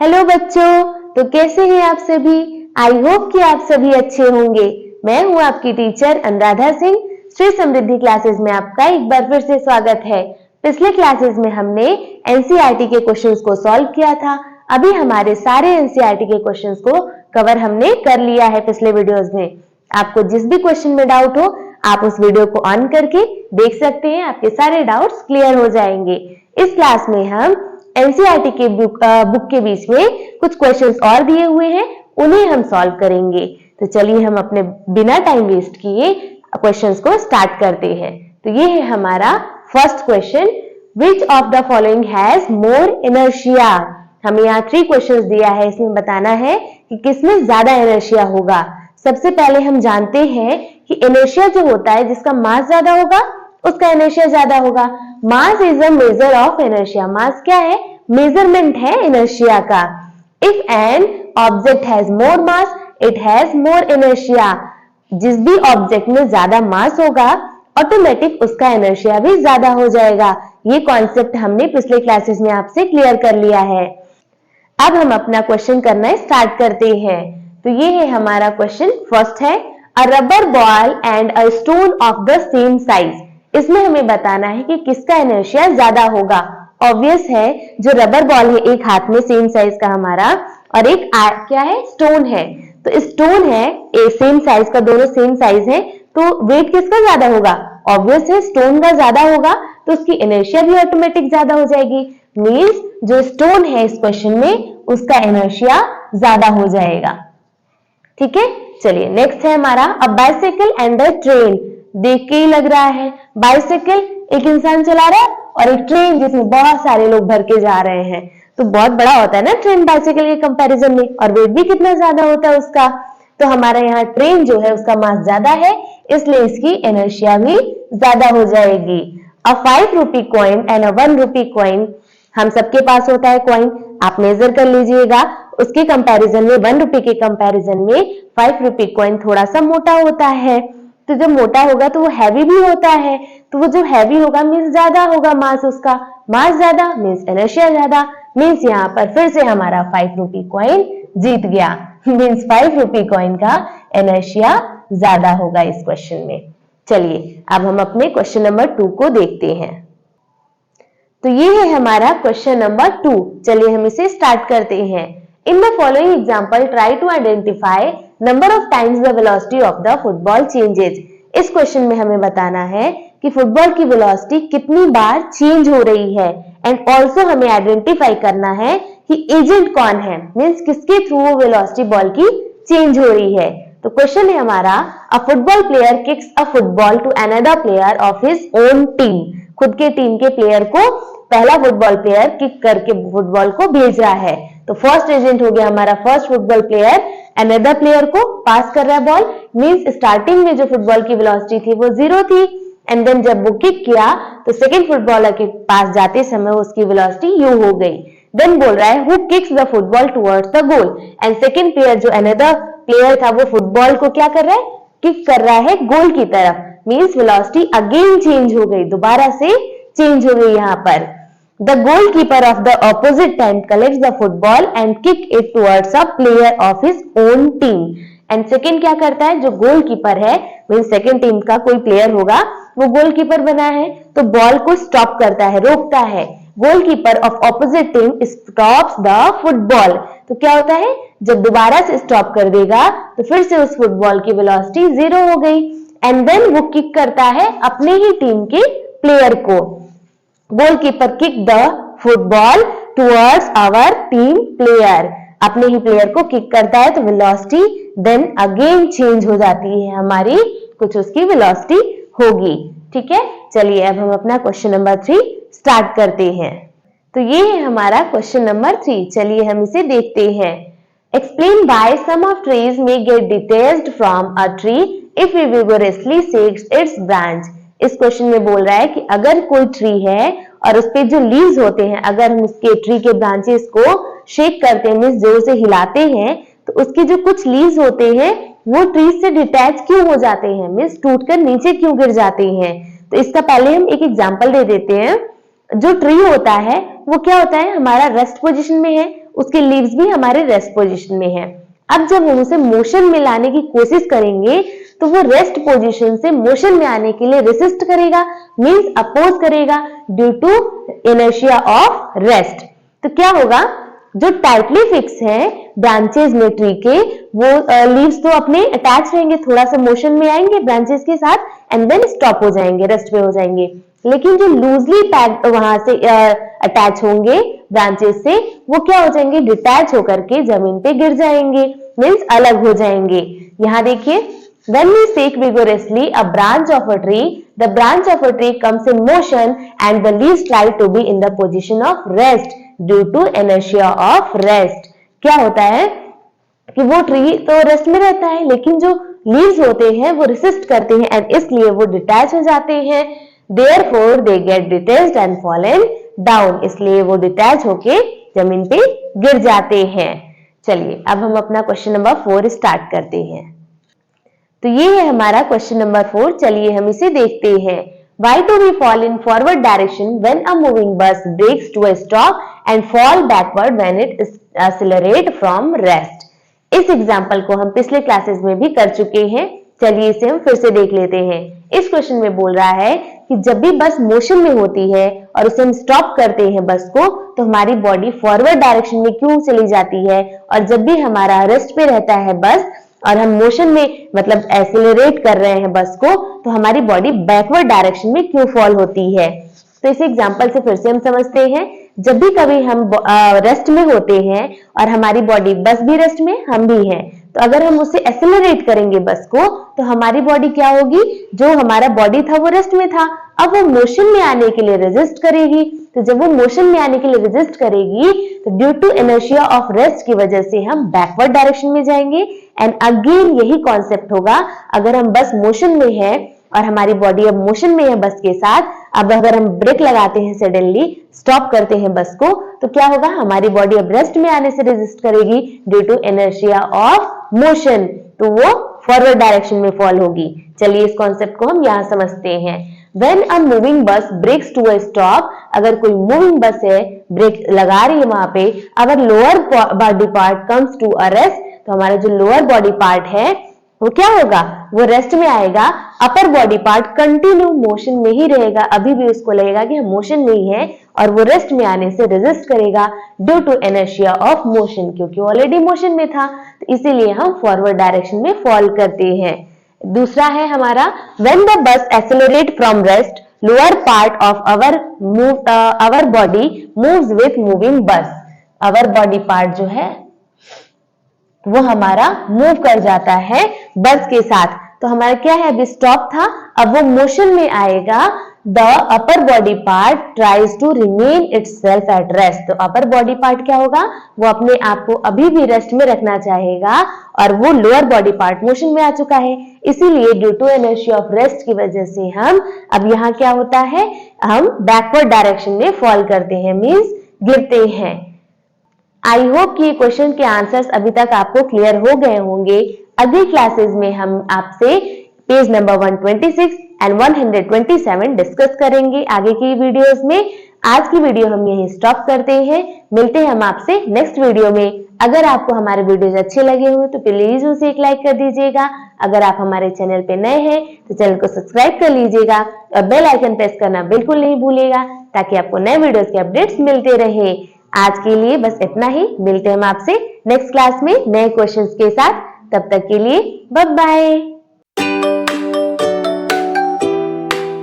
Hello बच्चों, तो कैसे हैं आप सभी। आई होप कि आप सभी अच्छे होंगे। मैं हूं आपकी टीचर अनुराधा सिंह। श्री समृद्धि क्लासेस में आपका एक बार फिर से स्वागत है। पिछले क्लासेस में हमने एनसीईआरटी के क्वेश्चंस को सॉल्व किया था। अभी हमारे सारे एनसीईआरटी के क्वेश्चंस को कवर हमने कर लिया है पिछले वीडियोज में। आपको जिस भी क्वेश्चन में डाउट हो आप उस वीडियो को ऑन करके देख सकते हैं, आपके सारे डाउट्स क्लियर हो जाएंगे। इस क्लास में हम एनसीईआरटी के बुक के बीच में कुछ क्वेश्चंस और दिए हुए हैं, उन्हें हम सॉल्व करेंगे। तो चलिए हम अपने बिना टाइम वेस्ट किए क्वेश्चंस को स्टार्ट करते हैं। तो ये है हमारा first question, which of the following has more inertia. हमें यहाँ 3 क्वेश्चंस दिया है, इसमें बताना है कि किसमें ज्यादा इनर्शिया होगा। सबसे पहले हम जानते हैं कि इनर्शिया जो होता है, जिसका मास ज्यादा होगा उसका इनर्शिया ज्यादा होगा। Mass is a measure of inertia. Mass क्या है? मेजरमेंट है इनर्शिया का। If an object has more mass it has more inertia. जिस भी ऑब्जेक्ट में ज्यादा मास होगा ऑटोमेटिक उसका इनर्शिया भी ज्यादा हो जाएगा। ये कॉन्सेप्ट हमने पिछले क्लासेस में आपसे क्लियर कर लिया है। अब हम अपना क्वेश्चन करना स्टार्ट करते हैं। तो ये है हमारा क्वेश्चन। फर्स्ट है, अ rubber ball and a stone of the same size. इसमें हमें बताना है कि किसका इनर्शिया ज्यादा होगा। ऑब्वियस है, जो रबर बॉल है एक हाथ में सेम साइज का हमारा, और एक क्या है? स्टोन है। तो स्टोन है सेम साइज का, दोनों सेम साइज है, तो वेट किसका ज्यादा होगा? ऑब्वियस है स्टोन का ज्यादा होगा, तो उसकी इनर्शिया भी ऑटोमेटिक ज्यादा हो जाएगी। मींस जो स्टोन है इस क्वेश्चन में उसका इनर्शिया ज्यादा हो जाएगा। ठीक है, चलिए नेक्स्ट है हमारा, अ बाइसाइकिल एंड अ ट्रेन। देख के ही लग रहा है बाइसाइकिल एक इंसान चला रहा है और एक ट्रेन जिसमें बहुत सारे लोग भर के जा रहे हैं। तो बहुत बड़ा होता है ना ट्रेन बाइसाइकिल के कंपैरिजन में, और वेट भी कितना ज्यादा होता है उसका। तो हमारा यहाँ ट्रेन जो है उसका मास ज्यादा है, इसलिए इसकी इनर्शिया भी ज्यादा हो जाएगी। अ 5 rupee coin and a 1 rupee coin. हम सबके पास होता है कॉइन, आप मेजर कर लीजिएगा। उसके कंपैरिजन में 1 रुपए के कंपैरिजन में 5 रुपी कॉइन थोड़ा सा मोटा होता है। तो जब मोटा होगा तो वो हैवी भी होता है, तो वो जो हैवी होगा मीन्स ज्यादा होगा मास, उसका मास ज्यादा मीन्स इनर्शिया ज्यादा। मीन्स यहाँ पर फिर से हमारा 5 रुपी कॉइन जीत गया। मीन्स 5 रुपी कॉइन का इनर्शिया ज्यादा होगा इस क्वेश्चन में। चलिए अब हम अपने क्वेश्चन नंबर 2 को देखते हैं। तो ये है हमारा क्वेश्चन नंबर 2। चलिए हम इसे स्टार्ट करते हैं। In the following example try to identify number of times the velocity of the football changes. इस क्वेश्चन में हमें बताना है कि फुटबॉल की वेलोसिटी कितनी बार चेंज हो रही है, एंड ऑल्सो हमें आइडेंटिफाई करना है कि एजेंट कौन है, मीन्स किसके थ्रू वो वेलोसिटी बॉल की चेंज हो रही है। तो क्वेश्चन है हमारा, a football player kicks a football to another player of his own team. खुद के टीम के प्लेयर को पहला फुटबॉल प्लेयर किक करके फुटबॉल को भेज रहा है। तो फर्स्ट एजेंट हो गया हमारा first football player, another player को पास कर रहा है बॉल। मींस स्टार्टिंग में जो फुटबॉल की वेलोसिटी थी वो 0 थी, एंड देन जब वो किक किया तो सेकंड फुटबॉलर के पास जाते समय उसकी वेलोसिटी यू हो गई। देन बोल रहा है who kicks the football towards the goal, and second player जो अनदर प्लेयर था वो फुटबॉल को क्या कर रहा है? किक कर रहा है गोल की तरफ। मींस वेलोसिटी अगेन चेंज हो गई, दोबारा से चेंज हो गई यहाँ पर। The goalkeeper of the opposite team collects the football and kick it towards a player of his own team. And second क्या करता है? जो गोलकीपर है, मीन सेकंड टीम का कोई प्लेयर होगा, वो गोलकीपर बना है तो बॉल को स्टॉप करता है, रोकता है। Goalkeeper of opposite team stops the football. तो क्या होता है? जब दोबारा से स्टॉप कर देगा तो फिर से उस फुटबॉल की वेलोसिटी 0 हो गई, एंड देन वो किक करता है अपने ही टीम के प्लेयर को। Goalkeeper kick the football towards our team player. अपने ही प्लेयर को किक करता है तो वेलोसिटी देन अगेन चेंज हो जाती है हमारी, कुछ उसकी वेलोसिटी होगी। ठीक है, चलिए अब हम अपना क्वेश्चन नंबर 3 स्टार्ट करते हैं। तो ये है हमारा क्वेश्चन नंबर 3। चलिए हम इसे देखते हैं। Explain why some of trees में get detached from a tree if we vigorously shakes its branch. इस क्वेश्चन में बोल रहा है कि अगर कोई ट्री है और उस पे जो लीव्स होते हैं, अगर हम उसके ट्री के ब्रांचेस को शेक करते हैं, मींस जोर से हिलाते हैं, तो उसके जो कुछ लीव्स होते हैं वो ट्री से डिटैच क्यों हो जाते हैं, मींस टूटकर नीचे क्यों गिर जाते हैं। तो इसका पहले हम एक एग्जांपल दे देते हैं। जो ट्री होता है वो क्या होता है? हमारा रेस्ट पोजीशन में है, उसके लीव्स भी हमारे रेस्ट पोजीशन में है। अब जब हम उसे मोशन में लाने की कोशिश करेंगे तो वो रेस्ट पोजीशन से मोशन में आने के लिए रेसिस्ट करेगा, मींस अपोज करेगा due to inertia of rest. तो क्या होगा, जो टाइटली फिक्स है ब्रांचेस में ट्री के, वो लीव्स तो अपने अटैच रहेंगे, थोड़ा सा मोशन में आएंगे ब्रांचेस के साथ एंड देन स्टॉप हो जाएंगे, रेस्ट में हो जाएंगे। लेकिन जो लूजली पैक्ड वहां से अटैच होंगे ब्रांचेस से, वो क्या हो जाएंगे, डिटैच होकर के जमीन पे गिर जाएंगे, मीन्स अलग हो जाएंगे। यहाँ देखिए, when we shake vigorously a branch of a tree, the branch of a tree comes in motion and the leaves try to be in the position of rest due to inertia of rest। क्या होता है कि वो tree तो rest में रहता है, लेकिन जो लीव्स होते हैं वो रेसिस्ट करते हैं एंड इसलिए वो डिटैच हो जाते हैं। Therefore they get detached and fallen down, इसलिए वो डिटैच होके जमीन पे गिर जाते हैं। चलिए अब हम अपना क्वेश्चन नंबर 4 स्टार्ट करते हैं। तो ये है हमारा क्वेश्चन नंबर 4। चलिए हम इसे देखते हैं। Why do we fall in forward direction when a moving bus brakes to a stop and fall backward when it accelerate from rest? इस एग्जाम्पल को हम पिछले क्लासेस में भी कर चुके हैं। चलिए इसे हम फिर से देख लेते हैं। इस क्वेश्चन में बोल रहा है कि जब भी बस मोशन में होती है और उसे हम स्टॉप करते हैं बस को, तो हमारी बॉडी फॉरवर्ड डायरेक्शन में क्यों चली जाती है, और जब भी हमारा रेस्ट पे रहता है बस और हम मोशन में मतलब एक्सेलरेट कर रहे हैं बस को, तो हमारी बॉडी बैकवर्ड डायरेक्शन में क्यों फॉल होती है। तो इस एग्जांपल से फिर से हम समझते हैं। जब भी कभी हम रेस्ट में होते हैं और हमारी बॉडी, बस भी रेस्ट में, हम भी हैं, तो अगर हम उसे एक्सेलरेट करेंगे बस को, तो हमारी बॉडी क्या होगी, जो हमारा बॉडी था वो रेस्ट में था, अब वो मोशन में आने के लिए रेजिस्ट करेगी। तो जब वो मोशन में आने के लिए रेजिस्ट करेगी तो due to inertia of rest की वजह से हम बैकवर्ड डायरेक्शन में जाएंगे। एंड अगेन यही कॉन्सेप्ट होगा, अगर हम बस मोशन में है और हमारी बॉडी अब मोशन में है बस के साथ, अब अगर हम ब्रेक लगाते हैं, सडनली स्टॉप करते हैं बस को, तो क्या होगा, हमारी बॉडी अब रेस्ट में आने से रेजिस्ट करेगी due to inertia of motion, तो वो फॉरवर्ड डायरेक्शन में फॉल होगी। चलिए इस कॉन्सेप्ट को हम यहाँ समझते हैं। When a moving bus breaks to a stop, अगर कोई मूविंग बस है, ब्रेक लगा रही है वहां पे, अगर lower body part comes to a rest, तो हमारा जो लोअर बॉडी पार्ट है वो क्या होगा, वो रेस्ट में आएगा। अपर बॉडी पार्ट कंटिन्यू मोशन में ही रहेगा, अभी भी उसको लगेगा कि हम मोशन में ही है, और वो रेस्ट में आने से रेजिस्ट करेगा due to inertia of motion, क्योंकि ऑलरेडी मोशन में था, तो इसीलिए हम फॉरवर्ड डायरेक्शन में फॉल करते हैं। दूसरा है हमारा, when the bus accelerate from rest, lower part of our body moves with moving bus। our body part जो है वो हमारा मूव कर जाता है बस के साथ। तो हमारा क्या है, अभी स्टॉप था, अब वो मोशन में आएगा। The upper body part tries to remain itself at rest. तो अपर बॉडी पार्ट क्या होगा, वो अपने आप को अभी भी रेस्ट में रखना चाहेगा, और वो लोअर बॉडी पार्ट मोशन में आ चुका है, इसीलिए due to inertia of rest की वजह से हम अब यहाँ क्या होता है, हम बैकवर्ड डायरेक्शन में फॉल करते हैं, मींस गिरते हैं। आई होप कि क्वेश्चन के आंसर्स अभी तक आपको क्लियर हो गए होंगे। अगली क्लासेस में हम आपसे पेज नंबर 126 एंड 127 डिस्कस करेंगे आगे की वीडियोस में। आज की वीडियो हम यहीं स्टॉप करते हैं, मिलते हैं हम आपसे नेक्स्ट वीडियो में। अगर आपको हमारे वीडियोस अच्छे लगे हुए तो प्लीज उसे एक लाइक कर दीजिएगा। अगर आप हमारे चैनल पे नए हैं तो चैनल को सब्सक्राइब कर लीजिएगा और बेल आइकन प्रेस करना बिल्कुल नहीं भूलिएगा, ताकि आपको नए वीडियोस के अपडेट्स मिलते रहे। आज के लिए बस इतना ही, मिलते हैं हम आपसे नेक्स्ट क्लास में नए क्वेश्चंस के साथ। तब तक के लिए बाय बाय।